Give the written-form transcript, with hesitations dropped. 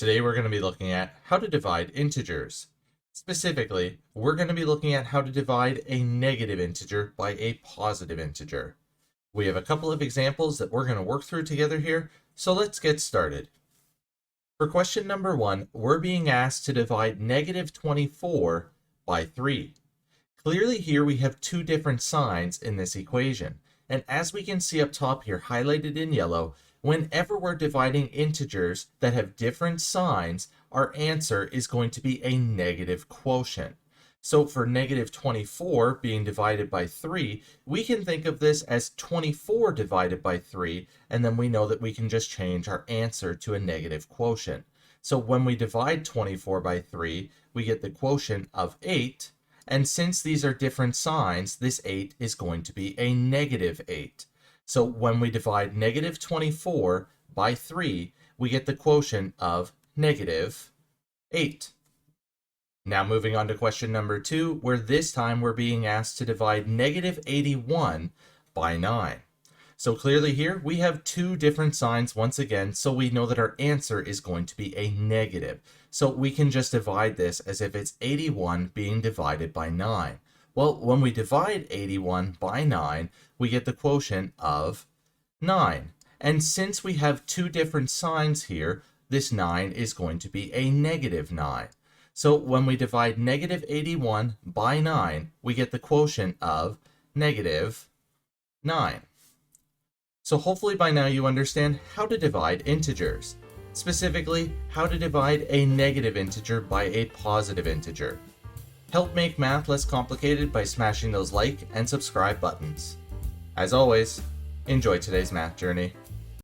Today we're going to be looking at how to divide integers. Specifically, we're going to be looking at how to divide a negative integer by a positive integer. We have a couple of examples that we're going to work through together here, so let's get started. For question number 1, we're being asked to divide negative 24 by 3. Clearly here we have two different signs in this equation, and as we can see up top here highlighted in yellow, whenever we're dividing integers that have different signs, our answer is going to be a negative quotient. So for negative 24 being divided by 3, we can think of this as 24 divided by 3, and then we know that we can just change our answer to a negative quotient. So when we divide 24 by 3, we get the quotient of 8, and since these are different signs, this 8 is going to be a negative 8. So when we divide negative 24 by 3, we get the quotient of negative 8. Now moving on to question number 2, where this time we're being asked to divide negative 81 by 9. So clearly here we have two different signs once again, so we know that our answer is going to be a negative. So we can just divide this as if it's 81 being divided by 9. Well, when we divide 81 by 9, we get the quotient of 9. And since we have two different signs here, this 9 is going to be a negative 9. So when we divide negative 81 by 9, we get the quotient of negative 9. So hopefully by now you understand how to divide integers. Specifically, how to divide a negative integer by a positive integer. Help make math less complicated by smashing those like and subscribe buttons. As always, enjoy today's math journey.